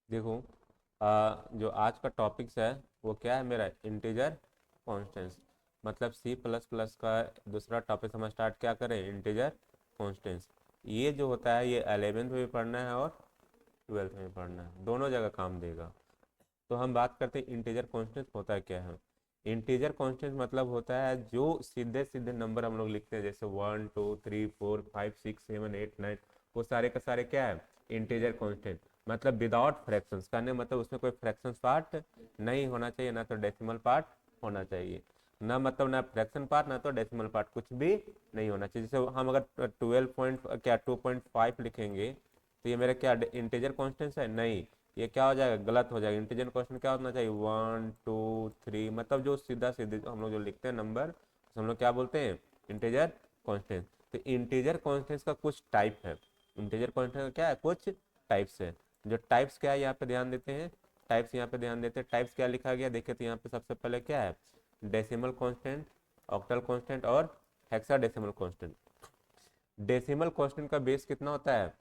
देखो, जो आज का टॉपिक्स है वो क्या है मेरा, इंटीजर कॉन्स्टेंट्स। मतलब सी प्लस प्लस का दूसरा टॉपिक हम स्टार्ट क्या करें, इंटीजर कॉन्स्टेंट्स। ये जो होता है ये 11th में भी पढ़ना है और 12th में भी पढ़ना है, दोनों जगह काम देगा। तो हम बात करते हैं इंटीजर कॉन्स्टेंट होता क्या है। इंटीजर कांस्टेंट मतलब होता है जो सीधे सीधे नंबर हम लोग लिखते हैं, जैसे 1 2 3 4 5 6 7 8 9, वो सारे का सारे क्या है, इंटीजर कांस्टेंट। मतलब विदाउट फ्रैक्शंस करने, मतलब उसमें कोई फ्रैक्शंस पार्ट नहीं होना चाहिए, ना तो डेसिमल पार्ट होना चाहिए, ना मतलब ना फ्रैक्शन पार्ट ना तो डेसिमल पार्ट, कुछ भी नहीं होना चाहिए। जैसे हम अगर 12 पॉइंट क्या 2.5 लिखेंगे तो ये मेरा क्या इंटीजर कांस्टेंट है, नहीं, ये क्या हो जाएगा, गलत हो जाएगा। इंटीजर क्वेश्चन क्या होना चाहिए, 1 2 3, मतलब जो सीधा सीधे हम लोग जो लिखते हैं नंबर, हम लोग क्या बोलते हैं, इंटीजर कांस्टेंट। तो इंटीजर कांस्टेंट्स का कुछ टाइप है, इंटीजर कांस्टेंट का क्या है, कुछ टाइप्स है। जो टाइप्स क्या है यहाँ पे ध्यान देते हैं, टाइप्स यहाँ पे ध्यान देते हैं, टाइप्स क्या लिखा गया देखिए, तो यहाँ पे सबसे पहले क्या है, डेसिमल कांस्टेंट, ऑक्टल कांस्टेंट और हेक्साडेसिमल कांस्टेंट। डेसिमल कांस्टेंट का बेस कितना होता है,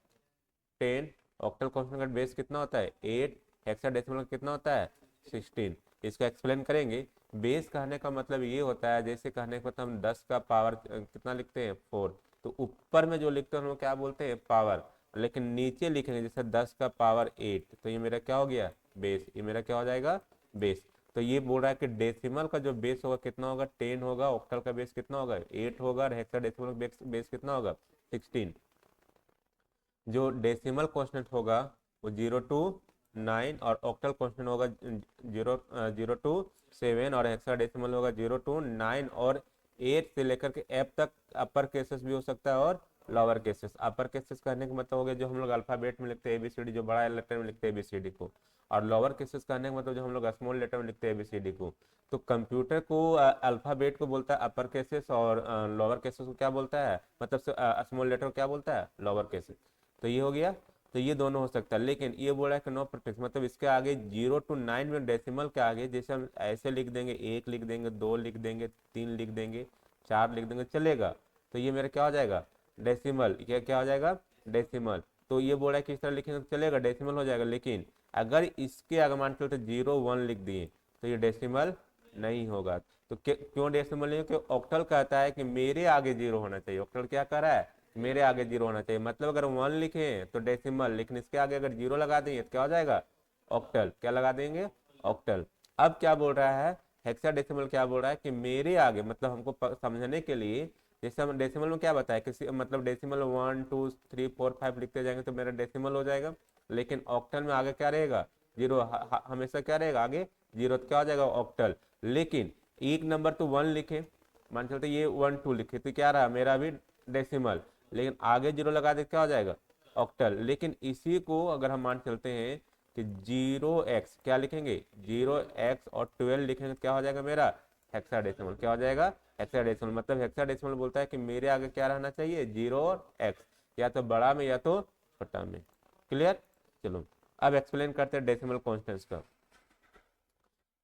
10। ऑक्टल कांस्टेंट का बेस कितना होता है, 8। हेक्साडेसिमल का कितना होता है, 16। इसको एक्सप्लेन करेंगे। बेस कहने का मतलब ये होता है, जैसे कहने का मतलब हम 10 का पावर कितना लिखते हैं, 4। तो ऊपर में जो लिखते हैं हम लोग क्या बोलते हैं, पावर। लेकिन नीचे लिखेंगे जैसे 10 का पावर 8, तो ये मेरा क्या हो गया, बेस। ये मेरा क्या हो जाएगा, बेस। तो ये बोल रहा है कि डेसिमल का जो बेस होगा कितना होगा, 10 होगा, ऑक्टल का बेस कितना होगा, 8 होगा, और हेक्साडेसिमल का बेस कितना होगा, 16। जो डेसिमल कांस्टेंट होगा वो 0 to 9, और ऑक्टल कांस्टेंट होगा 0 to 7, और हेक्साडेसिमल होगा 0 to 9 और 8 से लेकर के एफ तक। अपर केसेस भी हो सकता है और लोअर केसेस। अपर केसेस कहने का मतलब हो गया जो हम लोग अल्फाबेट में लिखते हैं एबीसीडी, जो बड़ा लेटर में लिखते हैं एबीसीडी को। और लोअर केसेस कहने का मतलब जो हम लोग स्मॉल लेटर में लिखते हैं एबीसीडी को। तो कंप्यूटर को अल्फाबेट को बोलता है अपर केसेस, और लोअर केसेस को क्या बोलता है, मतलब स्मॉल लेटर को क्या बोलता है, लोअर केसेस। तो ये हो गया। तो ये दोनों हो सकता है, लेकिन ये बोल रहा है कि नो प्रीफिक्स, मतलब इसके आगे 0 to 9 में डेसिमल के आगे जैसे हम ऐसे लिख देंगे, 1 लिख देंगे, 2 लिख देंगे, 3 लिख देंगे, 4 लिख देंगे, चलेगा। तो ये मेरा क्या हो जाएगा, डेसिमल। क्या क्या हो जाएगा, डेसिमल। तो ये बोल रहा है कि इस तरह लिखेंगे तो चलेगा, डेसिमल हो जाएगा। लेकिन अगर इसके आगे मान के चलते 0 1 लिख दिए तो ये डेसिमल नहीं होगा। तो क्यों डेसिमल नहीं, क्योंकि ऑक्टल कहता है कि मेरे आगे 0 होना चाहिए। ऑक्टल क्या कह रहा है, मेरे आगे 0 होना चाहिए। मतलब अगर 1 लिखे तो डेसिमल, लेकिन इसके आगे अगर 0 लगा देंगे तो क्या हो जाएगा, ऑक्टल। क्या लगा देंगे, ऑक्टल। अब क्या बोल रहा है, हेक्साडेसिमल क्या बोल रहा है कि मेरे आगे, मतलब हमको समझने के लिए, जैसे हम डेसिमल में क्या बताया, किसी मतलब डेसिमल 1 2 3 4 5 लिखते जाएंगे तो मेरा डेसिमल हो जाएगा। लेकिन ऑक्टल में आगे क्या रहेगा, 0। हमेशा क्या रहेगा आगे, 0। तो क्या हो जाएगा, ऑक्टल। लेकिन एक नंबर तो 1 लिखे, मान चलते ये 1 2 लिखे तो क्या रहा मेरा भी डेसिमल, लेकिन आगे 0 लगा दे क्या हो जाएगा, ऑक्टल। लेकिन इसी को अगर हम मान चलते हैं कि 0x क्या लिखेंगे, 0x और 12 लिखेंगे तो क्या हो जाएगा मेरा, हेक्साडेसिमल। क्या हो जाएगा, हेक्साडेसिमल। मतलब हेक्साडेसिमल बोलता है कि मेरे आगे क्या रहना चाहिए, 0 और x, या तो बड़ा में या तो छोटा में। क्लियर। चलो अब एक्सप्लेन करते हैं डेसिमल कॉन्स्टेंट्स का।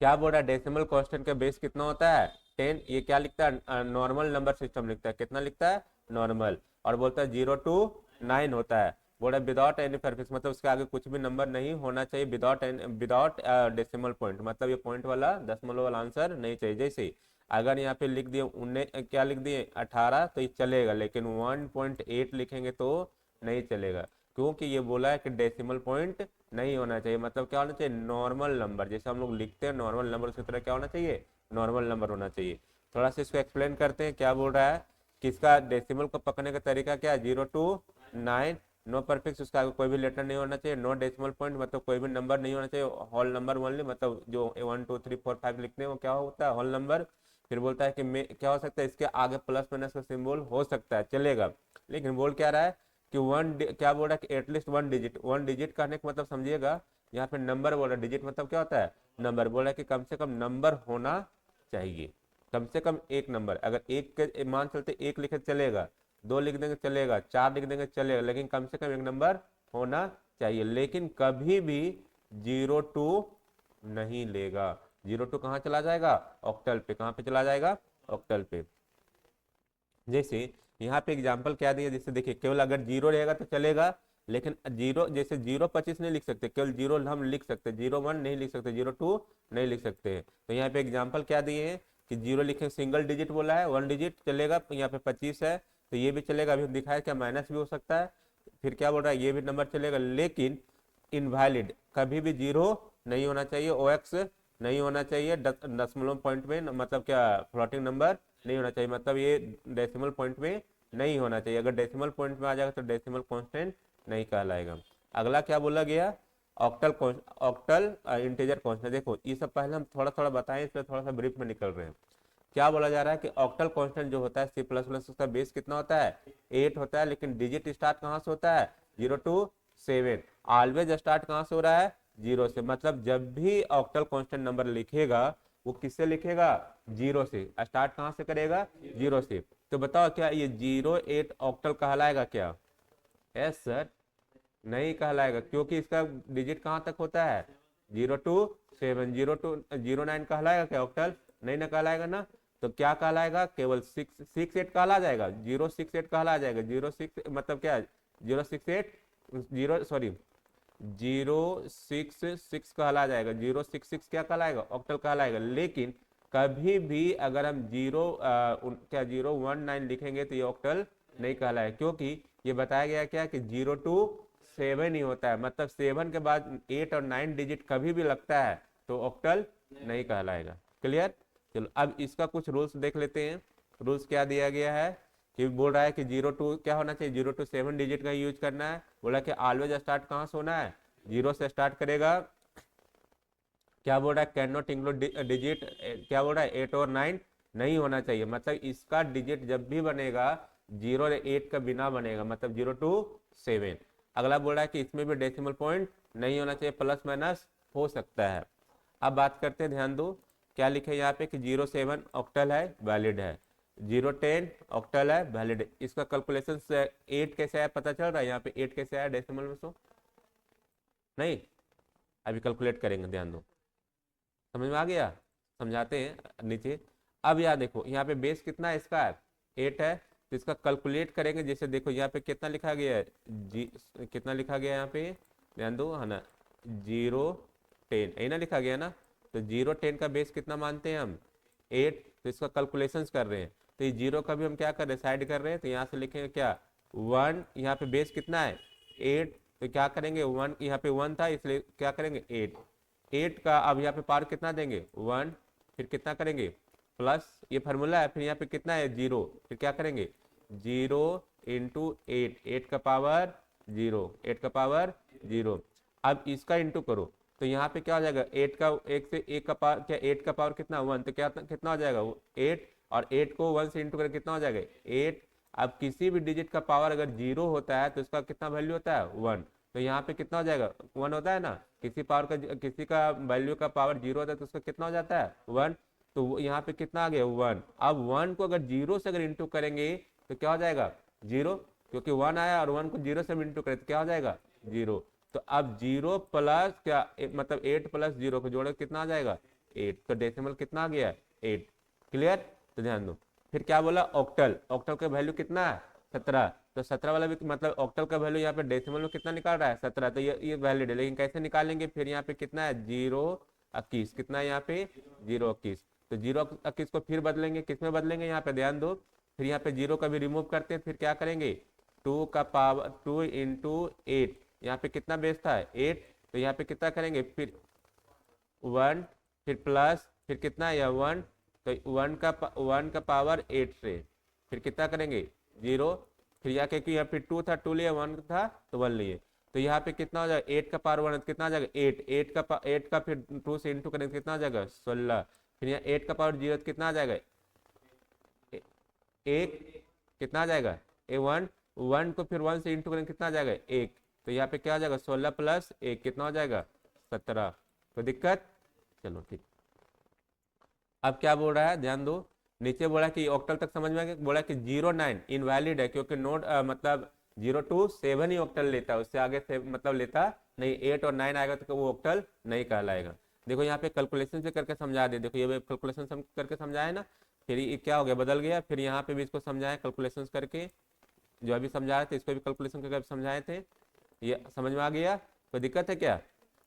क्या बोल रहा है, डेसिमल कांस्टेंट का बेस कितना होता है, 10। ये क्या लिखता है, नॉर्मल नंबर सिस्टम लिखता है, कितना लिखता है, नॉर्मल। और बोलता है 0 to 9 होता है। बोल रहा है विदाउट एनी प्रीफिक्स, मतलब उसके आगे कुछ भी नंबर नहीं होना चाहिए, विदाउट डेसिमल पॉइंट, मतलब ये पॉइंट वाला दशमलव वाला आंसर नहीं चाहिए। जैसे अगर यहाँ पे लिख दिए उन्ने क्या लिख दिए 18, तो ये चलेगा, लेकिन 1.8 लिखेंगे तो नहीं चलेगा। क्योंकि ये बोला है कि डेसिमल पॉइंट नहीं होना चाहिए। मतलब क्या होना चाहिए, नॉर्मल नंबर, जैसे हम लोग लिखते हैं नॉर्मल नंबर, उसी तरह क्या होना चाहिए, नॉर्मल नंबर होना चाहिए। थोड़ा सा इसको एक्सप्लेन करते हैं, क्या बोल रहा है कि इसका डेसिमल को पकड़ने का तरीका क्या है, 0 to 9, नो परफिक्स, उसका आगे कोई भी लेटर नहीं होना चाहिए, नो डेसिमल पॉइंट, मतलब कोई भी नंबर नहीं होना चाहिए, होल नंबर ओनली, मतलब जो 1 2 3 4 5 लिखते हैं वो क्या होता है, होल नंबर। फिर बोलता है कि क्या हो सकता है, इसके आगे प्लस माइनस का सिंबल हो सकता है, चलेगा। लेकिन बोल क्या रहा है कि क्या बोल रहा है कि एटलीस्ट 1 डिजिट। 1 डिजिट कहने का मतलब समझिएगा, यहाँ पे नंबर बोल रहा है, डिजिट मतलब क्या होता है, नंबर। बोल रहा है कि कम से कम नंबर होना चाहिए, कम से कम एक नंबर। अगर एक के मान चलते एक लिखे चलेगा, 2 लिख देंगे चलेगा, 4 लिख देंगे चलेगा, लेकिन कम से कम एक नंबर होना चाहिए। लेकिन कभी भी 0 to नहीं लेगा। 0 to कहाँ चला जाएगा, ऑक्टल पे। कहाँ पे चला जाएगा, ऑक्टल पे। जैसे यहाँ पे एग्जाम्पल क्या दिया, जैसे देखिए केवल अगर 0 रहेगा तो चलेगा, लेकिन जीरो जैसे 0 25 नहीं लिख सकते, केवल जीरो हम लिख सकते, 0 1 नहीं लिख सकते, 0 2 नहीं लिख सकते। तो यहाँ पे एग्जाम्पल क्या दिए हैं कि जीरो लिखे, सिंगल डिजिट बोला है, 1 डिजिट चलेगा, यहाँ पे 25 है तो ये भी चलेगा, अभी दिखाया क्या माइनस भी हो सकता है। फिर क्या बोल रहा है, ये भी नंबर चलेगा, लेकिन इनवैलिड, कभी भी जीरो नहीं होना चाहिए, OX नहीं होना चाहिए, दशमलव पॉइंट में, मतलब क्या फ्लोटिंग नंबर नहीं होना चाहिए, मतलब ये डेसिमल पॉइंट में नहीं होना चाहिए। अगर डेसिमल पॉइंट में आ जाएगा तो डेसिमल कांस्टेंट नहीं कहलाएगा। अगला क्या बोला गया, ऑक्टल ऑक्टल इंटीजर कांस्टेंट। देखो ये सब पहले हम थोड़ा थोड़ा बताएं, इसमें थोड़ा सा ब्रीफ में निकल रहे हैं। क्या बोला जा रहा है कि ऑक्टल कांस्टेंट जो होता है C++, उसका बेस कितना होता है, 8 होता है, लेकिन डिजिट स्टार्ट कहाँ से होता है, 0 to 7। ऑलवेज स्टार्ट कहाँ से हो रहा है, 0 से। मतलब जब भी ऑक्टल कांस्टेंट नंबर लिखेगा वो किससे लिखेगा, 0 से। स्टार्ट कहाँ से करेगा, 0 से। तो बताओ क्या ये 0 8 ऑक्टल कहलाएगा क्या, यस सर, नहीं कहलाएगा, क्योंकि इसका डिजिट कहाँ तक होता है, 0 to 7। 0 to 9 कहलाएगा क्या ऑक्टल, नहीं ना कहलाएगा ना। तो क्या कहलाएगा, केवल 6 8 कहला जाएगा, 0 6 8 कहला जाएगा, 0 6 मतलब क्या, 0 6 8 0 6 6 कहला जाएगा, 0 6 6 क्या कहलाएगा, ऑक्टल कहलाएगा। लेकिन कभी भी अगर हम 0 1 9 लिखेंगे तो ये ऑक्टल नहीं कहलाएगा, क्योंकि ये बताया गया क्या कि 0 to 7 ही होता है, मतलब 7 के बाद 8 और 9 डिजिट कभी भी लगता है तो ऑक्टल नहीं कहलाएगा। क्लियर। चलो अब इसका कुछ रूल्स देख लेते हैं। रूल्स क्या दिया गया है कि बोल रहा है कि 0 to क्या होना चाहिए, 0 to 7 डिजिट का यूज करना है। बोला कि ऑलवेज स्टार्ट कहाँ से होना है, 0 से स्टार्ट करेगा। क्या बोल रहा है, कैन नॉट इंक्लूड डिजिट, क्या बोल रहा है, 8 और 9 नहीं होना चाहिए, मतलब इसका डिजिट जब भी बनेगा 0 और 8 का बिना बनेगा, मतलब 0 to 7। अगला बोल रहा है कि इसमें भी डेसिमल पॉइंट नहीं होना चाहिए, प्लस माइनस हो सकता है। अब बात करते हैं, ध्यान दो क्या लिखे यहाँ पे कि 0 7 ऑक्टल है, वैलिड है, 0 10 ऑक्टल है, वैलिड है। इसका कैलकुलेशन 8 कैसे आया पता चल रहा है, यहाँ पे 8 कैसे आया डेसिमल में, सो नहीं, अभी कैलकुलेट करेंगे, ध्यान दो, समझ में आ गया, समझाते हैं नीचे। अब यार देखो यहाँ पे बेस कितना है इसका, 8 है, तो इसका कैलकुलेट करेंगे। जैसे देखो यहाँ पे कितना लिखा गया है, कितना लिखा गया है यहाँ पे, ध्यान दो, है ना, 0 10, यही ना लिखा गया ना। तो 0 10 का बेस कितना मानते हैं हम, 8। तो इसका कैलकुलेशन कर रहे हैं, तो ये 0 का भी हम क्या कर रहे हैं, साइड कर रहे हैं, तो यहाँ से लिखेंगे क्या, 1। यहाँ पे बेस कितना है, 8, तो क्या करेंगे, 1, यहाँ पे 1 था इसलिए क्या करेंगे, 8। 8 का अब यहाँ पे पावर कितना देंगे, 1, फिर कितना करेंगे, प्लस, ये फार्मूला है, फिर यहाँ पे कितना है, 0, फिर क्या करेंगे, 0 × 8, 8 का पावर 0, 8 का पावर 0। अब इसका इंटू करो, तो यहाँ पे क्या हो जाएगा, 8 का 1 से 1 का पावर क्या, 8 का पावर कितना, 1, तो क्या कितना हो जाएगा, 8, और 8 को 1 से इंटू करके कितना हो जाएगा, 8। अब किसी भी डिजिट का पावर अगर 0 होता है तो उसका कितना वैल्यू होता है, 1। तो यहाँ पे कितना हो जाएगा, 1 होता है ना, किसी का वैल्यू का पावर 0 होता है तो उसका कितना हो जाता है, 1। तो यहाँ पे कितना आ गया, 1। अब 1 को अगर 0 से अगर इंटू करेंगे तो क्या हो जाएगा, 0, क्योंकि 1 आया, और 1 को 0 से इंटू करें तो क्या हो जाएगा, 0। तो अब 0 प्लस क्या, मतलब 8 + 0 को जोड़े कितना आ जाएगा, 8। तो डेसिमल कितना आ गया, 8। क्लियर। तो ध्यान दो, फिर क्या बोला, ऑक्टल, ऑक्टल का वैल्यू कितना है, 17। तो 17 वाला भी, मतलब ऑक्टल का वैल्यू यहाँ पे डेसिमल में कितना निकाल रहा है, 17। तो ये वैलिड है, लेकिन कैसे निकालेंगे, फिर यहाँ पे कितना है, 0 21, कितना है यहाँ पे, 0 21। तो 0 21 को फिर बदलेंगे, किस में बदलेंगे, यहाँ पे ध्यान दो, फिर यहाँ पे 0 का भी रिमूव करते हैं, फिर क्या करेंगे, 2 का पावर 2 × 8, यहाँ पे कितना बेस था, 8। तो यहाँ पे कितना करेंगे, फिर 1, फिर प्लस, फिर कितना है, 1। तो 1 का पावर 8 से फिर कितना करेंगे, 0। फिर यहाँ क्योंकि यहाँ पे 2 था, 2 लिए, 1 था तो 1 लिए। तो यहाँ पे कितना हो जाएगा, 8 का पावर 1 कितना आ जाएगा, 8। 8 का फिर 2 से इंटू करेंगे कितना आ जाएगा, 16। फिर यहाँ 8 का पावर 0 कितना आ जाएगा, 1, कितना आ जाएगा, 1। 1 को फिर 1 से इंटू करेंगे कितना आ जाएगा, 1। तो यहाँ पे क्या आ जाएगा, 16 + 1 कितना हो जाएगा, 17। कोई दिक्कत, चलो ठीक। अब क्या बोल रहा है, ध्यान दो, नीचे बोला कि ऑक्टल तक समझ में आ गया, बोला कि 0 9 इनवैलिड है, क्योंकि नोट मतलब 0 to 7 ही ऑक्टल लेता है, उससे आगे से मतलब लेता नहीं। 8 और 9 आएगा तो वो ऑक्टल नहीं कहलाएगा। देखो यहाँ पे कैलकुलेशन से करके समझा दे, देखो ये कैलकुलेशन करके समझाए ना, फिर ये क्या हो गया, बदल गया। फिर यहाँ पे भी इसको समझाए कैलकुलेशन करके, जो अभी समझा रहे थे इसको भी कैलकुलेशन करके समझाए थे। ये समझ में आ गया? कोई दिक्कत है क्या?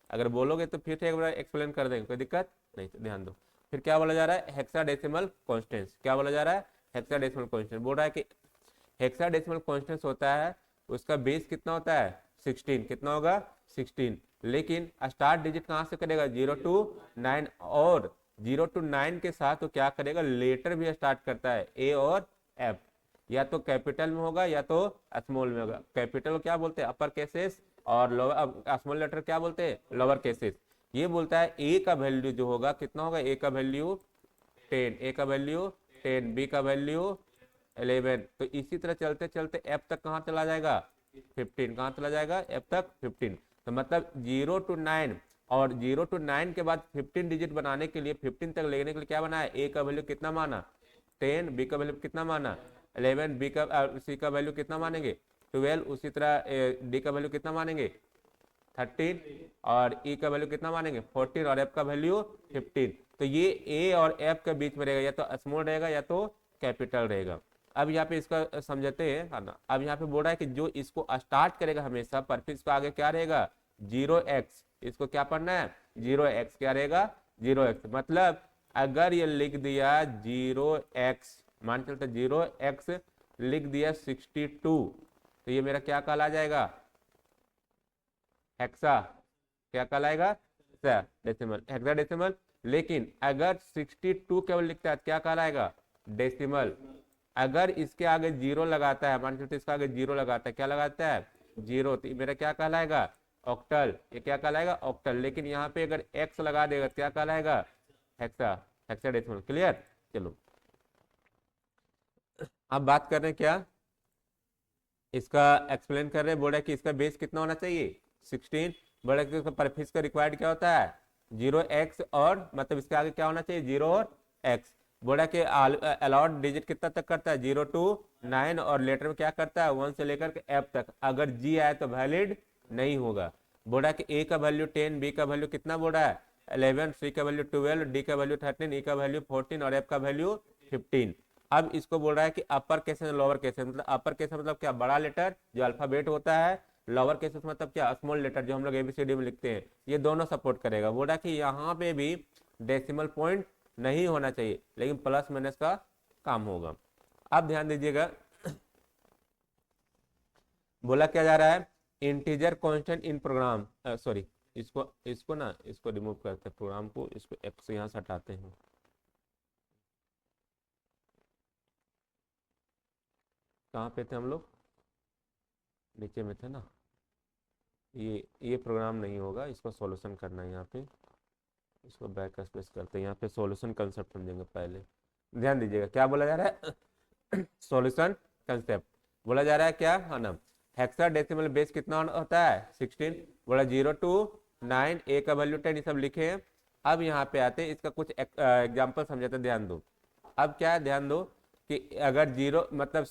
अगर बोलोगे तो फिर से एक बार एक्सप्लेन कर देंगे, कोई दिक्कत नहीं, तो ध्यान दो। फिर क्या बोला जा रहा है? Hexadecimal constants. क्या बोला जा रहा है? Hexadecimal constant. बोल रहा है कि हेक्साडेसिमल कॉन्स्टेंट्स होता है, उसका बेस कितना होता है? 16। कितना होगा? 16। लेकिन स्टार्ट डिजिट कहाँ से करेगा? 0 to 9, और 0 to 9 के साथ तो क्या करेगा? लेटर भी स्टार्ट करता है, ए और एफ। या तो कैपिटल में होगा या तो स्मॉल में होगा। कैपिटल क्या बोलते हैं? अपर केसेस, और लोअर स्मॉल लेटर क्या बोलते हैं? Lower cases. ये बोलता है ए का वैल्यू जो होगा कितना होगा? ए का वैल्यू 10, ए का वैल्यू 10, बी का वैल्यू 11। तो इसी तरह चलते चलते एफ तक कहाँ चला जाएगा? 15। कहाँ चला जाएगा? एफ तक 15। तो मतलब 0 to 9, और 0 to 9 के बाद 15 डिजिट बनाने के लिए, 15 तक लेने के लिए क्या बनाया? ए का वैल्यू कितना माना? 10, बी का वैल्यू कितना माना? 11, बी का सी का वैल्यू कितना मानेंगे? 12। उसी तरह डी का वैल्यू कितना मानेंगे? 13, और ई का वैल्यू कितना मानेंगे? 14, और एफ का वैल्यू 15। तो ये ए और एफ के बीच में रहेगा, या तो स्मॉल रहेगा या तो कैपिटल रहेगा। अब यहाँ पे इसका समझते हैं, है ना। अब यहाँ पे बोल रहा है कि जो इसको स्टार्ट करेगा हमेशा, पर फिर इसको आगे क्या रहेगा? 0x। इसको क्या पढ़ना है? 0x क्या रहेगा? 0x। मतलब अगर ये लिख दिया 0x, मान चलते 0x लिख दिया 62, तो ये मेरा क्या कहला जाएगा? हेक्सा। क्या कहलाएगा? Decimal, hexadecimal. लेकिन अगर 62 केवल लिखता है तो क्या कहलाएगा? डेसिमल। अगर इसके आगे जीरो लगाता है, मान चलते इसके आगे जीरो लगाता है, क्या लगाता है? जीरो, तो मेरा क्या कहलाएगा? ऑक्टल। ये क्या कहलाएगा? ऑक्टल। लेकिन यहाँ पे अगर एक्स लगा देगा क्या कहलाएगा? Hexa, hexadecimal. क्लियर? चलो अब बात कर रहे हैं क्या, इसका एक्सप्लेन कर रहे हैं। बोल रहे हैं कि इसका बेस कितना होना चाहिए? 16। बोल रहे हैं कि इसका परफिक्स का रिक्वायर्ड क्या होता है? 0x, और मतलब इसके आगे क्या होना चाहिए? 0 और x। बोल रहा है कि अलाउड डिजिट कितना तक करता है? 0 to 9, और लेटर में क्या करता है? 1 से लेकर के f तक। अगर g आए तो वैलिड नहीं होगा। बोल रहा है कि a का वैल्यू 10, b का वैल्यू कितना बोल रहा है? 11, c का वैल्यू 12, d का वैल्यू 13, e का वैल्यू 14, और f का वैल्यू 15। अब इसको बोल रहा है कि अपर केसेस लोअर केसेस। मतलब अपर केसेस मतलब क्या? बड़ा लेटर जो अल्फाबेट होता है। लोअर केसेस मतलब क्या? स्मॉल लेटर जो हम लोग एबीसीडी में लिखते हैं। ये दोनों सपोर्ट करेगा। बोल रहा है कि यहाँ पे भी डेसिमल पॉइंट नहीं होना चाहिए, लेकिन प्लस माइनस का काम होगा। अब ध्यान दीजिएगा, बोला क्या जा रहा है? Integer constant in program, sorry, इसको रिमूव करते हैं प्रोग्राम को, इसको एक्स यहाँ से हटाते हैं। कहाँ पे थे हम लोग? नीचे में थे ना। ये प्रोग्राम नहीं होगा, इसको सॉल्यूशन करना है। यहाँ पे इसको बैक स्पेस करते हैं, यहाँ पे सॉल्यूशन कंसेप्ट समझेंगे पहले। ध्यान दीजिएगा क्या बोला जा रहा है? सॉल्यूशन कंसेप्ट बोला जा रहा है क्या, है ना। हेक्साडेसिमल बेस कितना होता है? 16। बोला 0 to 9, ए का वैल्यू 10, ये सब लिखे हैं। अब यहाँ पे आते हैं, इसका कुछ एग्जाम्पल समझाते, ध्यान दो। अब क्या है? ध्यान दो कि अगर जीरो मतलब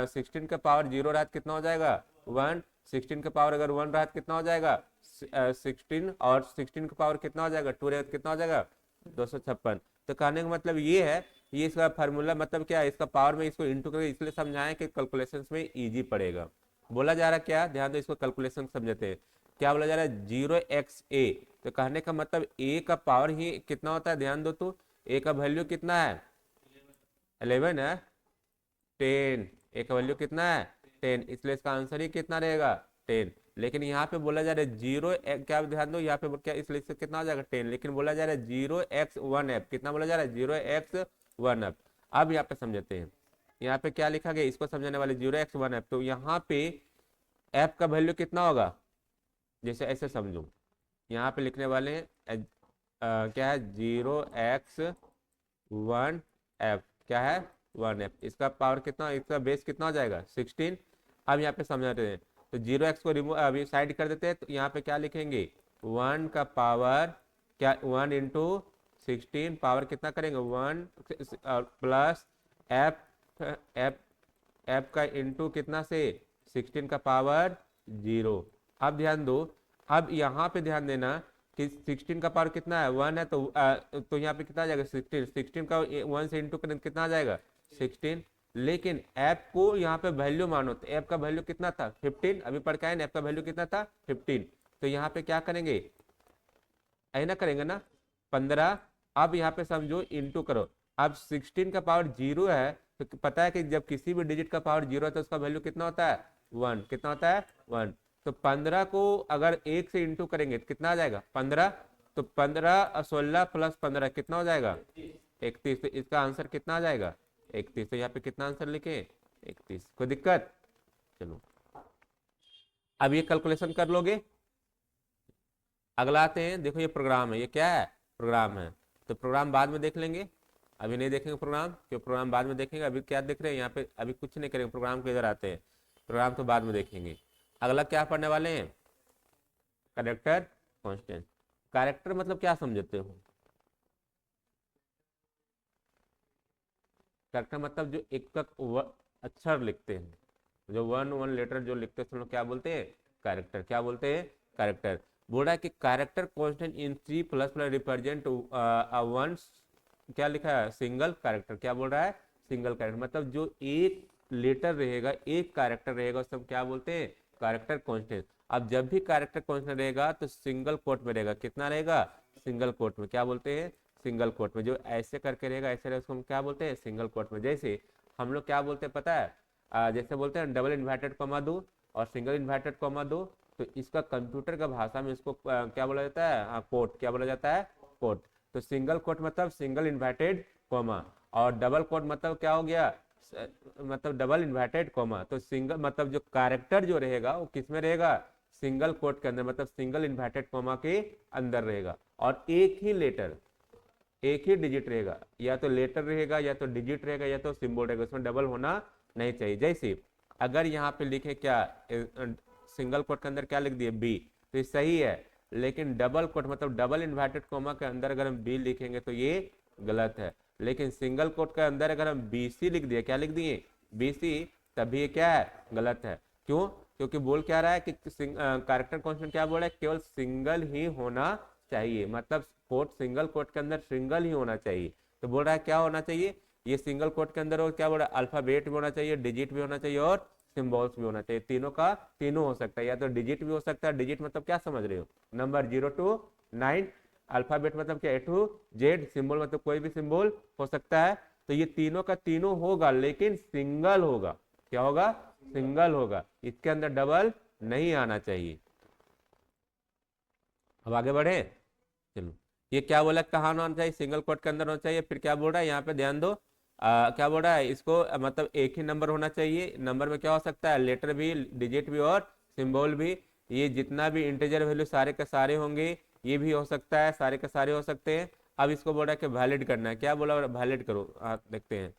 16 का पावर जीरो रहा कितना हो जाएगा? 1। 16 का पावर अगर 1 रहा कितना हो जाएगा? 16, और 16 का पावर कितना हो जाएगा? 2 रहेगा कितना हो जाएगा? 256। तो कहने का मतलब ये है, ये इसका फार्मूला मतलब क्या है? इसका पावर में इसको इंटू करके इसलिए समझाएं कि कैलकुलेशन में इजी पड़ेगा। बोला जा रहा है क्या? ध्यान दो, इसको कैलकुलेशन समझते हैं। क्या बोला जा रहा है? 0x(a). तो कहने का मतलब a का पावर ही कितना होता है? ध्यान दो, तो a का वैल्यू कितना है? 11 है। 10, ए का वैल्यू कितना है? 10, इसलिए इसका आंसर ही कितना रहेगा? 10। लेकिन यहाँ पे बोला जा रहा है जीरो, क्या ध्यान दो यहाँ पे क्या, इसलिए इससे कितना हो जाएगा? 10। लेकिन बोला जा रहा है 0x1f। कितना बोला जा रहा है? 0x1f। अब यहाँ पे समझते हैं, यहाँ पे क्या लिखा गया इसको समझाने वाले? 0x1f। तो यहाँ पे f का वैल्यू कितना होगा? जैसे ऐसे समझो, यहाँ पे लिखने वाले हैं क्या है? 0x1f। क्या है? 1f। इसका पावर कितना, इसका बेस कितना हो जाएगा? 16। अब यहाँ पे समझाते हैं, तो 0x को रिमूव अभी साइड कर देते हैं। तो यहाँ पे क्या लिखेंगे? 1 का पावर क्या? 1 इंटू 16 पावर कितना करेंगे? 1 प्लस एफ, एफ एफ का इंटू कितना से? 16 का पावर 0। अब ध्यान दो, अब यहाँ पे ध्यान देना कि 16 का पावर कितना है? 1 है। तो यहाँ पे कितना आ जाएगा? 16। 16 का 1 से इंटू करें कितना आ जाएगा? 16। लेकिन ऐप को यहाँ पे वैल्यू मानो, तो ऐप का वैल्यू कितना था 15, अभी पढ़ के आए ना, ऐप का वैल्यू कितना था 15। तो यहाँ पे क्या करेंगे, ऐना करेंगे ना 15। अब यहाँ पे समझो इंटू करो, अब 16 का पावर 0 है, तो पता है कि जब किसी भी डिजिट का पावर 0 है तो उसका वैल्यू कितना होता है 1, कितना होता है 1। तो 15 को अगर 1 से इंटू करेंगे तो कितना आ जाएगा 15, तो 15 और 16 प्लस 15 कितना हो जाएगा 31। तो इसका आंसर कितना आ जाएगा 31। तो यहाँ पे कितना आंसर लिखे 31। कोई दिक्कत? चलो अब ये कैलकुलेशन कर लोगे। अगला आते हैं, देखो ये प्रोग्राम है, ये क्या है प्रोग्राम है, तो प्रोग्राम बाद में देख लेंगे, अभी नहीं देखेंगे प्रोग्राम, क्यों प्रोग्राम बाद में देखेंगे। अभी क्या देख रहे हैं यहाँ पे, अभी कुछ नहीं करेंगे, प्रोग्राम के इधर आते हैं, प्रोग्राम तो बाद में देखेंगे। अगला क्या पढ़ने वाले हैं, कैरेक्टर कांस्टेंट। कैरेक्टर मतलब क्या समझते हो, कैरेक्टर मतलब जो एक अक्षर लिखते हैं, जो वन वन लेटर जो लिखते हैं, क्या बोलते हैं कैरेक्टर, क्या बोलते हैं कैरेक्टर। बोल रहा है कि character constant in C plus plus represent one, क्या लिखा है सिंगल कैरेक्टर, क्या बोल रहा है सिंगल कैरेक्टर, मतलब जो एक लेटर रहेगा, एक कैरेक्टर रहेगा, उसको क्या बोलते हैं कैरेक्टर कांस्टेंट। अब जब भी कैरेक्टर कांस्टेंट रहेगा तो सिंगल कोट में रहेगा, कितना रहेगा सिंगल कोट में, क्या बोलते हैं सिंगल कोट में। जो ऐसे करके रहेगा ऐसे रहेगा उसको हम क्या बोलते हैं सिंगल कोट में। जैसे हम लोग क्या बोलते हैं पता है, जैसे बोलते हैं डबल इन्वर्टेड कॉमा दो और सिंगल इन्वर्टेड कॉमा दो, तो इसका कंप्यूटर का भाषा में इसको क्या बोला जाता है कोट, क्या बोला जाता है कोट। तो सिंगल कोट मतलब सिंगल इन्वर्टेड कॉमा, और डबल कोट मतलब क्या हो गया मतलब डबल इन्वर्टेड कॉमा। तो सिंगल मतलब जो कैरेक्टर जो रहेगा वो किस में रहेगा सिंगल कोट के अंदर, मतलब सिंगल इन्वर्टेड कॉमा के अंदर रहेगा, और एक ही लेटर एक ही डिजिट रहेगा, या तो लेटर रहेगा या तो डिजिट रहेगा या तो सिंबल रहेगा, उसमें डबल होना नहीं चाहिए। जैसे अगर यहाँ पे लिखे क्या सिंगल कोट के अंदर क्या लिख दिए बी, तो ये सही है, लेकिन डबल कोट मतलब डबल इन्वर्टेड कॉमा के अंदर अगर हम बी लिखेंगे तो ये गलत है। लेकिन सिंगल कोट के अंदर अगर हम बीसी लिख दिए, क्या लिख दिए बीसी, तभी ये क्या है गलत है। क्यों? क्योंकि बोल क्या रहा है कि कैरेक्टर कांस्टेंट क्या बोल रहा है केवल सिंगल ही होना चाहिए, मतलब कोट सिंगल कोट के अंदर सिंगल ही होना चाहिए। तो बोल रहा है क्या होना चाहिए, ये सिंगल कोट के अंदर, और क्या बोल रहा है अल्फाबेट भी होना चाहिए, डिजिट भी होना चाहिए और सिंबल्स भी होना चाहिए। तीनों का तीनों हो सकता है, या तो डिजिट भी हो सकता है, डिजिट मतलब क्या समझ रहे हो नंबर 0 to 9, अल्फाबेट मतलब क्या ए टू जेड, सिंबल मतलब कोई भी सिंबल हो सकता है। तो ये तीनों का तीनों होगा लेकिन सिंगल होगा, क्या होगा सिंगल होगा, इसके अंदर डबल नहीं आना चाहिए। अब आगे बढ़े, चलो ये क्या बोला कहाँ होना चाहिए सिंगल कोट के अंदर होना चाहिए, फिर क्या बोल रहा है यहाँ पे ध्यान दो, क्या बोल रहा है इसको मतलब एक ही नंबर होना चाहिए। नंबर में क्या हो सकता है लेटर भी, डिजिट भी और सिंबल भी, ये जितना भी इंटीजर वैल्यू सारे के सारे होंगे, ये भी हो सकता है, सारे के सारे हो सकते हैं। अब इसको बोल रहा है कि वैलिड करना है, क्या बोला वैलिड करो, देखते हैं।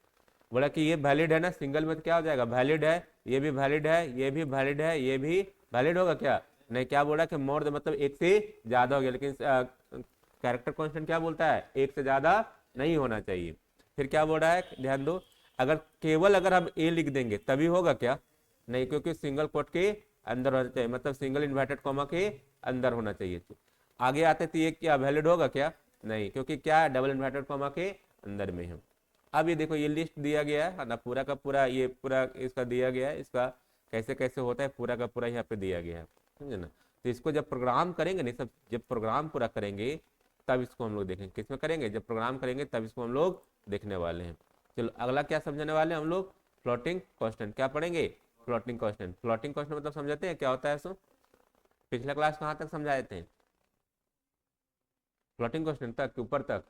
बोला कि ये वैलिड है ना, सिंगल में तो क्या हो जाएगा वैलिड है, ये भी वैलिड है, ये भी वैलिड है, ये भी वैलिड होगा क्या नहीं, क्या बोला कि मोर मतलब एक से ज्यादा हो गया, लेकिन कैरेक्टर कांस्टेंट क्या बोलता है एक से ज्यादा नहीं होना चाहिए। फिर क्या बोल रहा है ध्यान दो, अगर केवल अगर हम ए लिख देंगे तभी होगा क्या नहीं, क्योंकि सिंगल कोट के अंदर होना चाहिए, मतलब सिंगल इन्वर्टेड कॉमा के अंदर होना चाहिए। आगे आते तो ये क्या वैलिड होगा क्या नहीं, क्योंकि क्या डबल इन्वर्टेड कॉमा के अंदर में है। अब ये देखो ये लिस्ट दिया गया है ना, पूरा का पूरा ये पूरा इसका दिया गया है, इसका कैसे कैसे होता है पूरा का पूरा यहाँ पे दिया गया है, समझे ना। तो इसको जब प्रोग्राम करेंगे नहीं सब, जब प्रोग्राम पूरा करेंगे तब इसको हम लोग देखेंगे, किसमें करेंगे जब प्रोग्राम करेंगे तब इसको हम लोग देखने वाले हैं। चलो अगला क्या समझने वाले हैं हम लोग, फ्लोटिंग कांस्टेंट। क्या पढ़ेंगे फ्लोटिंग कांस्टेंट। फ्लोटिंग कांस्टेंट मतलब समझाते हैं क्या होता है सो, पिछला क्लास कहाँ तक समझाए थे फ्लोटिंग कांस्टेंट तक, ऊपर तक,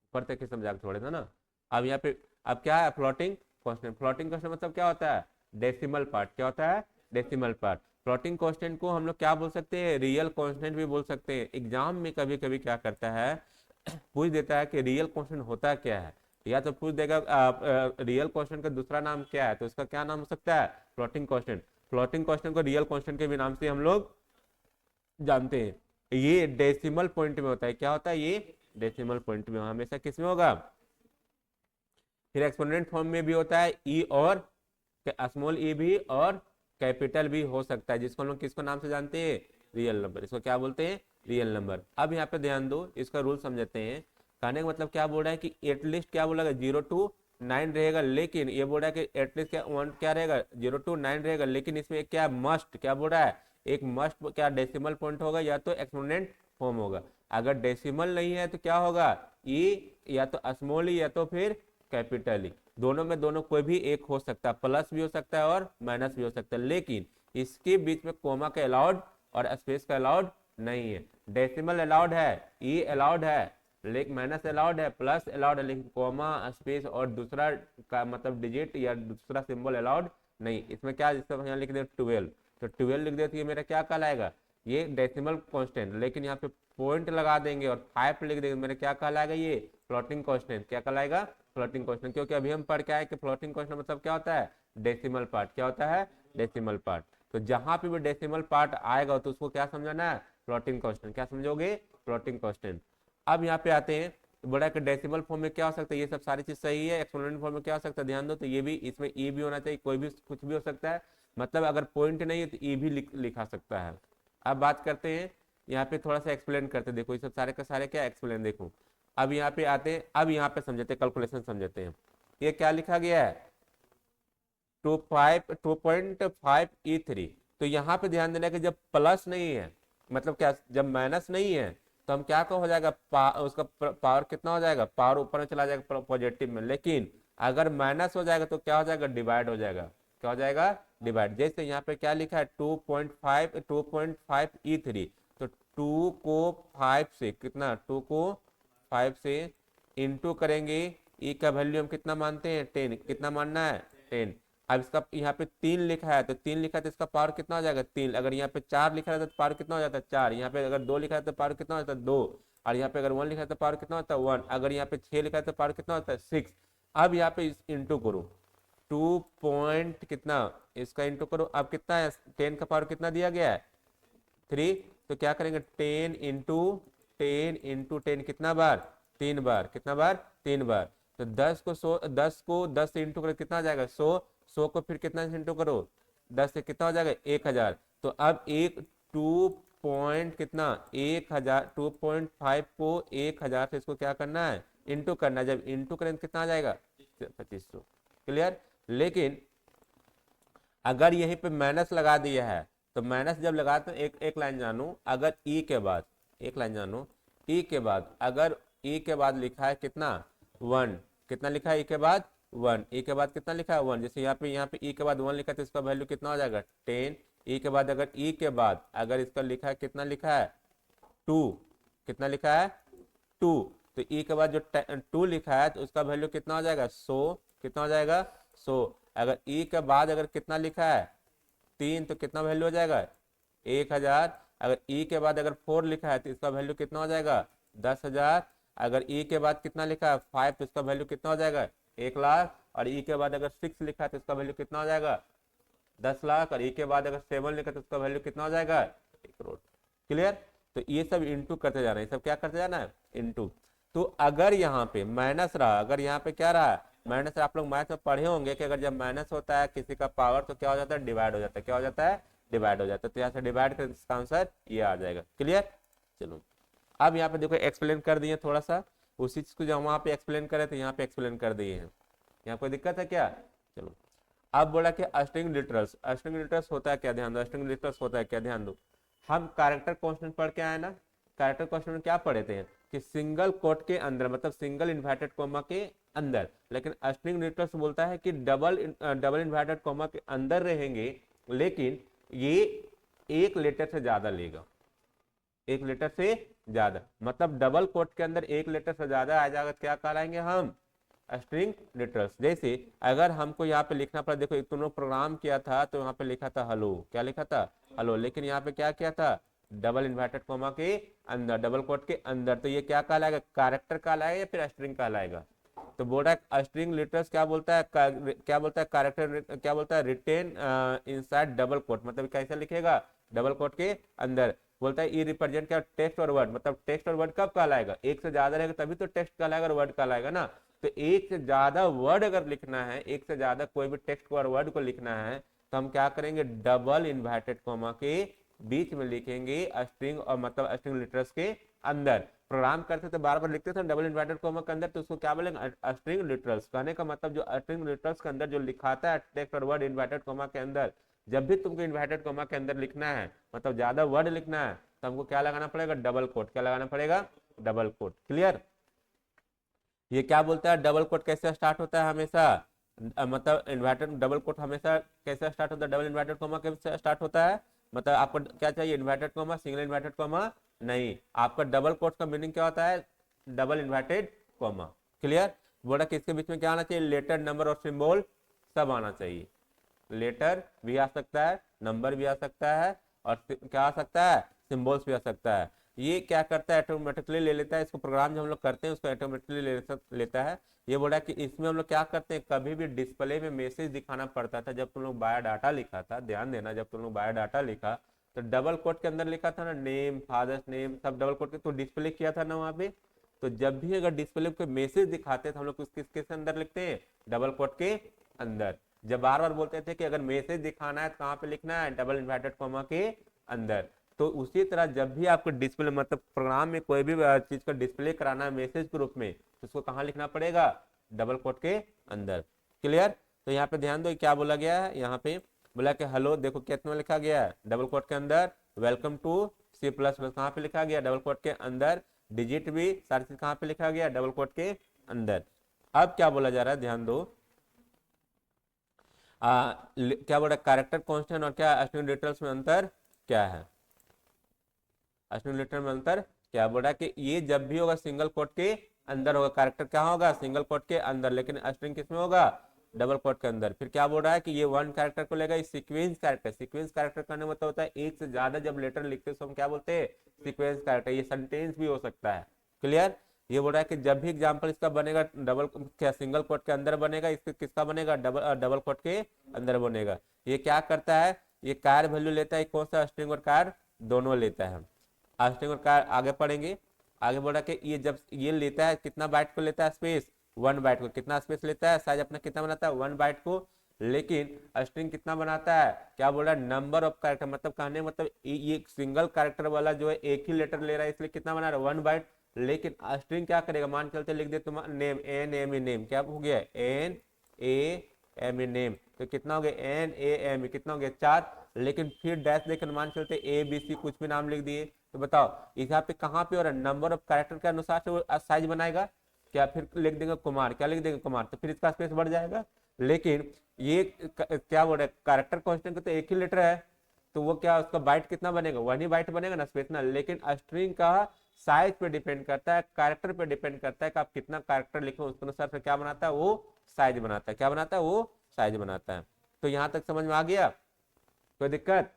ऊपर तक ही समझा के छोड़े थे ना। अब यहाँ पे अब क्या है फ्लोटिंग कांस्टेंट, फ्लोटिंग कांस्टेंट मतलब क्या होता है डेसिमल पार्ट, क्या होता है डेसिमल पार्ट। फ्लोटिंग कांस्टेंट को हम लोग क्या बोल सकते हैं रियल कांस्टेंट भी बोल सकते हैं। एग्जाम में कभी कभी क्या करता है पूछ देता है कि रियल कांस्टेंट होता क्या है, या तो पूछ देगा रियल कांस्टेंट का दूसरा नाम क्या है, तो उसका क्या नाम हो सकता है फ्लोटिंग कांस्टेंट। फ्लोटिंग कांस्टेंट को रियल कांस्टेंट के भी नाम से हम लोग जानते हैं। ये डेसिमल पॉइंट में होता है, क्या होता है ये डेसिमल पॉइंट में, हमेशा किस में होगा। फिर एक्सपोनेंट फॉर्म में भी होता है ई और स्मॉल ई भी और कैपिटल भी हो सकता है, जिसको हम लोग किसको नाम से जानते हैं रियल नंबर, इसको क्या बोलते हैं रियल नंबर। अब यहाँ पे ध्यान दो इसका रूल समझते हैं। कहने का मतलब क्या बोल रहा है कि एटलीस्ट क्या बोला 0 to 9 रहेगा, लेकिन ये बोल रहा है कि एटलीस्ट क्या 1 क्या रहेगा 0 to 9 रहेगा, लेकिन इसमें क्या मस्ट क्या बोल रहा है, एक मस्ट क्या डेसिमल पॉइंट होगा या तो एक्सपोनेंट फॉर्म होगा। अगर डेसिमल नहीं है तो क्या होगा, ई या तो स्मॉल ई या तो फिर कैपिटल ई, दोनों में दोनों कोई भी एक हो सकता है, प्लस भी हो सकता है और माइनस भी हो सकता है, लेकिन इसके बीच में कोमा का अलाउड और स्पेस का अलाउड नहीं है। डेसिमल अलाउड है, ई अलाउड है, लेकिन माइनस अलाउड है, प्लस अलाउड है, लेकिन कोमा स्पेस और दूसरा का मतलब डिजिट या दूसरा सिंबल अलाउड नहीं। इसमें क्या, जिससे यहाँ लिख दे 12, तो 12 लिख दे तो ये मेरा क्या कहलाएगा, ये डेसिमल कांस्टेंट, लेकिन यहाँ पे पॉइंट लगा देंगे और 5 लिख देंगे, मेरा क्या कहलाएगा, ये फ्लोटिंग कांस्टेंट। क्या कहलाएगा, फ्लोटिंग कांस्टेंट, क्योंकि अभी हम पढ़ के आए कि फ्लोटिंग कांस्टेंट मतलब क्या होता है, डेसिमल पार्ट। क्या होता है, डेसिमल पार्ट। तो जहां पे भी डेसिमल पार्ट आएगा तो उसको क्या समझना है, फ्लोटिंग कांस्टेंट। क्या समझोगे, फ्लोटिंग कांस्टेंट। अब यहाँ पे आते हैं, बड़ा कि डेसिमल फॉर्म में क्या हो सकता है, ये सब सारी चीज सही है। एक्सपोनेंट फॉर्म में क्या हो सकता है, ध्यान दो, तो ये भी, इसमें ई भी होना चाहिए, कोई भी कुछ भी हो सकता है, मतलब अगर पॉइंट नहीं है तो ई भी लिखा सकता है। अब बात करते हैं, यहाँ पे थोड़ा सा एक्सप्लेन करते हैं, देखो ये सब सारे का सारे क्या एक्सप्लेन, देखो अब यहाँ पे आते हैं, अब यहाँ पे समझते हैं, कैलकुलेशन समझते हैं। ये क्या लिखा गया है, 2.5 E3। तो यहाँ पे ध्यान देना कि जब प्लस नहीं है, मतलब क्या, जब माइनस नहीं है तो हम क्या हो जाएगा, उसका पावर कितना हो जाएगा, पावर ऊपर में चला जाएगा पॉजिटिव में, लेकिन अगर माइनस हो जाएगा तो क्या हो जाएगा, डिवाइड हो जाएगा। क्या हो जाएगा, डिवाइड। जैसे यहाँ पे क्या लिखा है, 2.5 तो 2 को 5 से कितना, 2 को 5 से इंटू करेंगे, ई का वैल्यू हम कितना मानते हैं, 10, कितना मानना है, 10। अब इसका यहाँ पे 3 लिखा है, तो 3 लिखा है तो इसका पावर कितना हो जाएगा, 3। अगर यहाँ पे 4 लिखा है तो पावर कितना हो जाता है, 4। यहाँ पे अगर 2 लिखा है तो पावर कितना हो जाता है, 2। और यहाँ पे अगर 1 लिखा है तो पावर कितना होता है, 1। अगर यहाँ पे 6 लिखा है तो पावर कितना होता है, 6। अब यहाँ पे इंटू करो, 2 पॉइंट कितना, इसका इंटू करो, अब कितना है, 10 का पावर कितना दिया गया है, 3। तो क्या करेंगे, 10 इंटू 10 कितना बार, 3 बार, कितना बार, 3 बार। तो 10 से इंटू करो कितना आ जाएगा, 100 को फिर कितना से इंटू करो, 10 से कितना हो जाएगा, 1000। तो अब एक 2 पॉइंट कितना, 1000, 2.5 को 1000 से इसको क्या करना है, इंटू करना है। जब इंटू करें तो कितना आ जाएगा, 2500। क्लियर। लेकिन अगर यहीं पे माइनस लगा दिया है, तो माइनस जब लगाते हैं, एक लाइन जानू, अगर ई के बाद, एक लाइन जानू, ई के बाद अगर ई के बाद लिखा है कितना, 1, कितना लिखा है ई के बाद, 1, ई के बाद कितना लिखा है, 1। जैसे यहाँ पे ई के बाद 1 लिखा है तो इसका वैल्यू कितना हो जाएगा, 10। ई के बाद अगर ई के बाद अगर इसका लिखा है, कितना लिखा है, 2, कितना लिखा है, 2। तो ई के बाद जो 2 लिखा है तो उसका वैल्यू कितना हो जाएगा, 100। कितना हो जाएगा, 100। अगर ई के बाद अगर कितना लिखा है, 3, तो कितना वैल्यू हो जाएगा, 1000। अगर ई के बाद अगर 4 लिखा है तो इसका वैल्यू कितना हो जाएगा, 10,000। अगर ई के बाद कितना लिखा है, 5, तो इसका वैल्यू कितना हो जाएगा, 1,00,000। और ई के बाद अगर 6 लिखा है तो इसका वैल्यू कितना हो जाएगा, 10,00,000। और ई के बाद अगर 7 लिखा है तो उसका वैल्यू कितना हो जाएगा, 1 करोड़। क्लियर। तो ये सब इंटू करते जाना है, सब क्या करते जाना है, इंटू। तो अगर यहाँ पे माइनस रहा, अगर यहाँ पे क्या रहा, माइनस, आप लोग मैथ में पढ़े होंगे कि अगर जब माइनस होता है किसी का पावर तो क्या हो जाता है, डिवाइड हो जाता है। क्या हो जाता है, डिवाइड हो जाता है। तो यहाँ से डिवाइड कर इसका आंसर ये आ जाएगा। क्लियर। चलो अब यहाँ पे देखो एक्सप्लेन कर दिए थोड़ा सा, उसी चीज को जब वहां पे एक्सप्लेन करे तो यहाँ पे एक्सप्लेन कर दिए हैं। यहाँ कोई दिक्कत है क्या। चलो अब बोला कि स्ट्रिंग लिटरल्स, स्ट्रिंग लिटरल्स होता है क्या, ध्यान दो, स्ट्रिंग लिटरल्स होता है क्या, ध्यान दो। हम कैरेक्टर कांस्टेंट पढ़ के आए ना, कैरेक्टर कांस्टेंट में क्या पढ़े थे कि सिंगल कोट के अंदर, मतलब सिंगल इन्वर्टेड कॉमा के अंदर, लेकिन स्ट्रिंग लिटरल्स बोलता है कि डबल इन्वर्टेड कॉमा के अंदर रहेंगे, लेकिन ये एक लेटर से ज्यादा लेगा, एक लेटर से ज्यादा, मतलब डबल कोट के अंदर एक लेटर से ज्यादा आ जाएगा, क्या कहलाएंगे हम, स्ट्रिंग लिटरल्स। जैसे अगर हमको यहाँ पे लिखना पड़ा, देखो तुमने प्रोग्राम किया था तो यहाँ पे लिखा था हेलो, क्या लिखा था, हेलो, लेकिन यहाँ पे क्या किया था, डबल इन्वर्टेड कॉमा के अंदर, डबल कोट के अंदर, तो ये क्या कहलाएगा, कैरेक्टर कहलाएगा या फिर स्ट्रिंग कहलाएगा। तो बोल रहा है स्ट्रिंग लिटरल्स क्या बोलता है, क्या बोलता है, कैरेक्टर क्या बोलता है, रिटेन इनसाइड डबल कोट, मतलब कैसे लिखेगा, डबल कोट के अंदर। बोलता है ये रिप्रेजेंट क्या, टेक्स्ट और वर्ड, मतलब टेक्स्ट और वर्ड कब कहलाएगा, एक से ज्यादा रहेगा तभी तो टेक्स्ट कहलाएगा और वर्ड कहलाएगा ना। तो एक से ज्यादा वर्ड अगर लिखना है, एक से ज्यादा कोई भी टेक्स्ट को और वर्ड को लिखना है, तो हम क्या करेंगे, डबल इन्वर्टेड कॉमा के बीच में लिखेंगे स्ट्रिंग और मतलब स्ट्रिंग लिटर्स के अंदर। प्रोग्राम करते थे बार बार लिखते थे डबल इन्वर्टेड कॉमा के अंदर, तो उसको क्या बोलेंगे स्ट्रिंग लिटरल्स। कहने का मतलब जो स्ट्रिंग लिटरल्स के अंदर जो लिखाता है टेक्स्ट और वर्ड इन्वर्टेड कॉमा के अंदर, जब भी तुमको इन्वर्टेड कॉमा के अंदर लिखना है मतलब ज्यादा वर्ड लिखना है तो हमको क्या लगाना पड़ेगा, डबल कोट। क्या लगाना पड़ेगा, डबल कोट। क्लियर। ये क्या बोलता है, डबल कोट कैसे स्टार्ट होता है हमेशा, मतलब इन्वर्टेड डबल कोट हमेशा कैसे स्टार्ट होता है, डबल इन्वर्टेड कॉमा कैसे स्टार्ट होता है। मतलब आपको क्या चाहिए, inverted comma, single inverted comma नहीं, आपका डबल कोट का मीनिंग क्या होता है, डबल इन्वर्टेड कॉमा। क्लियर। बोला कि इसके बीच में क्या आना चाहिए, लेटर, नंबर और सिंबल सब आना चाहिए। लेटर भी आ सकता है, नंबर भी आ सकता है और क्या आ सकता है, सिंबल्स भी आ सकता है। ये क्या करता है, ऑटोमेटिकली ले लेता है। इसको प्रोग्राम जो हम लोग करते हैं उसको ऑटोमेटिकली लेता है। ये बोला कि इसमें हम लोग क्या करते हैं, कभी भी डिस्प्ले में मैसेज दिखाना पड़ता था जब तुम लोग बायोडाटा लिखा था, ध्यान देना, जब तुम लोग बायोडाटा लिखा तो डबल कोट के अंदर लिखा था ना, नेम, फादर्स नेम, सब डबल कोट के, तो डिस्प्ले किया था ना वहाँ पे। तो जब भी अगर डिस्प्ले पे मैसेज दिखाते थे हम लोग किसके अंदर लिखते हैं, डबल कोट के अंदर। जब बार बार बोलते थे कि अगर मैसेज दिखाना है तो कहाँ पे लिखना है, डबल इन्वर्टेड कॉमा के अंदर। तो उसी तरह जब भी आपको डिस्प्ले मतलब प्रोग्राम में कोई भी चीज का डिस्प्ले कराना है मैसेज के रूप में तो उसको कहाँ लिखना पड़ेगा, डबल कोट के अंदर। क्लियर। तो यहाँ पे ध्यान दो क्या बोला गया है, यहाँ पे बोला कि हेलो, देखो कितना लिखा गया है, डबल कोट के अंदर। Welcome to C plus plus कहाँ पे लिखा गया, डबल कोट के अंदर। डिजिट भी सारी चीज कहाँ पे लिखा गया, डबल कोट के अंदर। अब क्या बोला जा रहा है, ध्यान दो, क्या बोला, कैरेक्टर कांस्टेंट और क्या स्ट्रिंग डिटेल्स में अंतर क्या है, स्ट्रिंग डिटेल में अंतर क्या बोल रहा है कि ये जब भी होगा सिंगल कोट के अंदर होगा, कैरेक्टर क्या होगा, सिंगल कोट के अंदर, लेकिन स्ट्रिंग किस में होगा, डबल कोट के अंदर। फिर क्या बोल रहा है कि ये वन कैरेक्टर को लेगा, सीक्वेंस कैरेक्टर। सीक्वेंस कैरेक्टर करने में मतलब होता है एक से ज्यादा जब लेटर लिखते हैं तो हम क्या बोलते हैं, सीक्वेंस कैरेक्टर। ये सेंटेंस भी हो सकता है। क्लियर। ये बोल रहा है कि जब भी एग्जाम्पल इसका बनेगा डबल क्या सिंगल कोट के अंदर बनेगा, इसका किसका बनेगा, डबल कोट के अंदर बनेगा। ये क्या करता है, ये कार वैल्यू लेता है, कौन सा, स्ट्रिंग और कार दोनों लेता है। स्ट्रिंग और कार आगे पढ़ेंगे। आगे बोला कि ये जब ये लेता है कितना बाइट को लेता है, स्पेस 1 बाइट को। कितना स्पेस लेता है, साइज अपना कितना बनाता है, 1 बाइट को। लेकिन स्ट्रिंग कितना बनाता है, क्या बोल रहा है, नंबर ऑफ कैरेक्टर। मतलब कहने मतलब ये सिंगल कैरेक्टर वाला जो है एक ही लेटर ले रहा है इसलिए कितना बना रहा है, 1 बाइट। लेकिन स्ट्रिंग क्या करेगा, मान चलते लिख दे तुम name, N M A name, क्या हो गया, N A M A name, तो कितना हो गया, एन ए एम ए, कितना हो गया, 4। लेकिन फिर डैश देकर मान चलते ए बी सी कुछ भी नाम लिख दिए, तो बताओ यहाँ पे कहाँ पे हो रहा है, नंबर ऑफ कैरेक्टर के अनुसार से वो साइज बनाएगा। क्या फिर लिख देंगे कुमार, क्या लिख देंगे कुमार, तो फिर इसका स्पेस बढ़ जाएगा। लेकिन ये क्या बोल रहा है, कैरेक्टर कांस्टेंट का तो एक ही लेटर है, तो वो क्या उसका बाइट कितना बनेगा, 1 ही बाइट बनेगा ना, स्पेस ना। लेकिन स्ट्रिंग का साइज पे डिपेंड करता है, कैरेक्टर पे डिपेंड करता है कि आप कितना कैरेक्टर लिखे उसके अनुसार से क्या बनाता है, वो साइज बनाता है। क्या बनाता है, वो साइज बनाता है। तो यहां तक समझ में आ गया, कोई दिक्कत।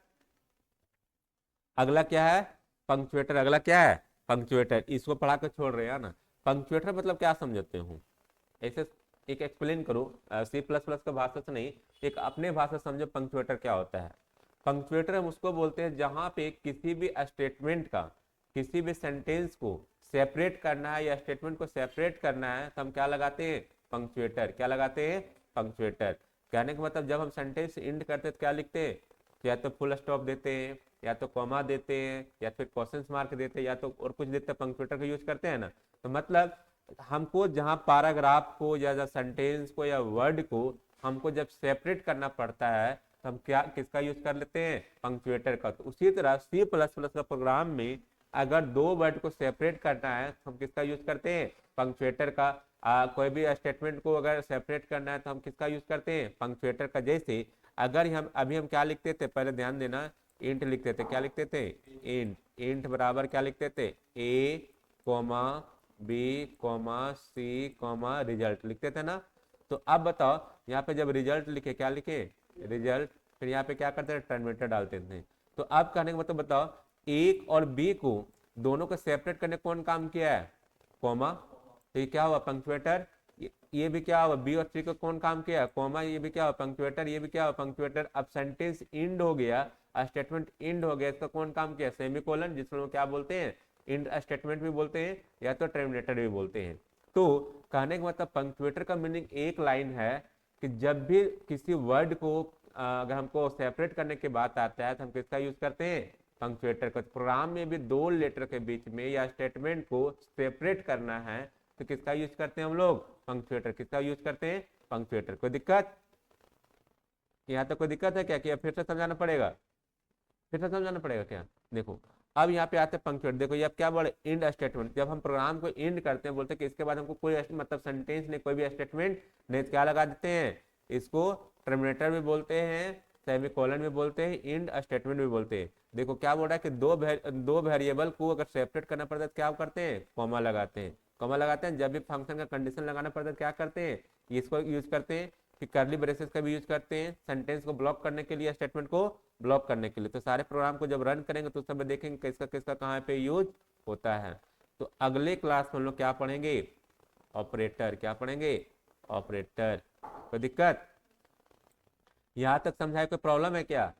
अगला क्या है, पंक्चुएटर। अगला क्या है, पंक्चुएटर। इसको पढ़ा कर छोड़ रहे हैं ना। पंक्चुएटर मतलब क्या समझते हो, ऐसे एक एक्सप्लेन करो, सी प्लस प्लस का भाषा से नहीं, एक अपने भाषा समझो पंक्चुएटर क्या होता है। पंक्चुएटर हम उसको बोलते हैं जहां पे किसी भी स्टेटमेंट का, किसी भी सेंटेंस को सेपरेट करना है या स्टेटमेंट को सेपरेट करना है तो हम क्या लगाते हैं, पंक्चुएटर। क्या लगाते हैं, पंक्चुएटर। कहने का मतलब जब हम सेंटेंस एंड करते हैं तो क्या लिखते हैं, या तो फुल स्टॉप देते हैं, या तो कॉमा देते हैं, या फिर क्वेश्चन मार्क देते हैं, या तो और कुछ देते हैं, पंक्चुएटर का यूज करते हैं ना। तो मतलब हमको जहां पैराग्राफ को या सेंटेंस को या वर्ड को हमको जब सेपरेट करना पड़ता है तो हम क्या किसका यूज कर लेते हैं, पंक्चुएटर का। तो उसी तरह सी प्लस प्लस का प्रोग्राम में अगर दो वर्ड को सेपरेट करना है तो हम किसका यूज करते हैं, पंक्चुएटर का। कोई भी स्टेटमेंट को अगर सेपरेट करना है तो हम किसका यूज करते हैं, पंक्चुएटर का। जैसे अगर हम क्या लिखते थे, पहले ध्यान देना, इंट लिखते थे। क्या लिखते थे, इंट। इंट बराबर क्या लिखते थे, ए comma B comma C comma result लिखते थे ना। तो अब बताओ यहाँ पे जब रिजल्ट लिखे, क्या लिखे, रिजल्ट। फिर यहाँ पे क्या करते थे, टर्मिनेटर डालते थे। तो अब कहने का मतलब बताओ, एक और बी को दोनों को सेपरेट करने कौन काम किया है, कॉमा। तो ये क्या हुआ, पंक्चुएटर। ये भी क्या हुआ, बी और सी को कौन काम किया, कॉमा। ये भी क्या हुआ, पंक्चुएटर। ये भी क्या हुआ, पंक्चुएटर। अब सेंटेंस इंड हो गया, स्टेटमेंट इंड हो गया, इसका कौन काम किया, सेमीकोलन, जिसमें क्या बोलते हैं, इंड स्टेटमेंट भी बोलते हैं या तो टर्मिनेटर भी बोलते हैं। तो कहने का मतलब पंक्चुएटर का मीनिंग एक लाइन है कि जब भी किसी वर्ड को अगर हमको सेपरेट करने की बात आता है तो हम किसका यूज करते हैं, पंक्चुएटर को। प्रोग्राम में भी दो लेटर के बीच में या स्टेटमेंट को सेपरेट करना है तो किसका यूज करते हैं हम लोग? पंक्चुएटर। किसका यूज करते हैं? पंक्चुएटर। कोई दिक्कत? यहाँ तक कोई दिक्कत है क्या कि फिर से समझाना पड़ेगा? फिर से समझाना पड़ेगा क्या? देखो अब यहाँ पे आते हैं पंक्चुएट। देखो ये अब क्या बोले? End statement. जब हम प्रोग्राम को इंड करते हैं, बोलते हैं कि इसके बाद हमको कोई मतलब सेंटेंस नहीं, कोई भी स्टेटमेंट नहीं, क्या लगा देते हैं? इसको टर्मिनेटर भी बोलते हैं, सेमीकोलन भी बोलते हैं, इंड स्टेटमेंट भी बोलते हैं। देखो क्या बोल रहा है कि दो वेरिएबल को अगर सेपरेट करना पड़ता है तो क्या करते हैं? कॉमा लगाते हैं। कॉमा लगाते हैं। जब भी फंक्शन का कंडीशन लगाना पड़ता है क्या करते हैं? इसको यूज करते हैं। फिर कर्ली ब्रेसेस का भी यूज करते हैं सेंटेंस को ब्लॉक करने के लिए, स्टेटमेंट को ब्लॉक करने के लिए। तो सारे प्रोग्राम को जब रन करेंगे तो उस समय देखेंगे किसका किसका कहाँ पे यूज होता है। तो अगले क्लास में हम लोग क्या पढ़ेंगे? ऑपरेटर। क्या पढ़ेंगे? ऑपरेटर। कोई दिक्कत? यहाँ तक समझाए? कोई प्रॉब्लम है क्या?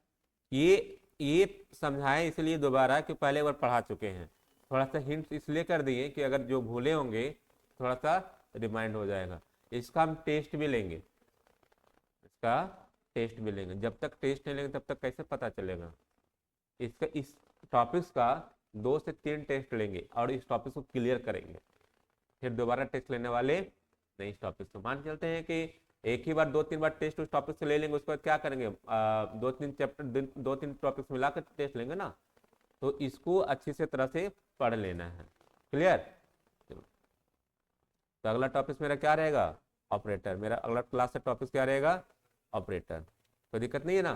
ये समझाएं इसलिए दोबारा कि पहले एक बार पढ़ा चुके हैं। थोड़ा सा हिंट इसलिए कर दिए कि अगर जो भूले होंगे थोड़ा सा रिमाइंड हो जाएगा। इसका हम टेस्ट भी लेंगे, इसका टेस्ट भी लेंगे। जब तक टेस्ट नहीं लेंगे तब तक कैसे पता चलेगा? इसका इस टॉपिक्स का 2 से 3 टेस्ट लेंगे और इस टॉपिक को क्लियर करेंगे। फिर दोबारा टेस्ट लेने वाले नहीं इस टॉपिक से। मान चलते हैं कि एक ही बार 2-3 बार टेस्ट उस टॉपिक से ले लेंगे, उसके बाद क्या करेंगे? 2-3 चैप्टर 2-3 टॉपिक्स मिलाकर टेस्ट लेंगे ना। तो इसको अच्छी से तरह से पढ़ लेना है। क्लियर? चलो तो अगला टॉपिक मेरा क्या रहेगा? ऑपरेटर। मेरा अगला क्लास से टॉपिक क्या रहेगा? ऑपरेटर। कोई दिक्कत नहीं है ना?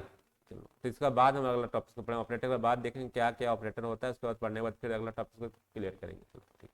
चलो तो इसका बाद हम अगला टॉपिक को पढ़ेंगे। ऑपरेटर के बाद देखेंगे क्या क्या ऑपरेटर होता है, उसके बाद पढ़ने के बाद फिर अगला टॉपिक को क्लियर करेंगे। चलो ठीक।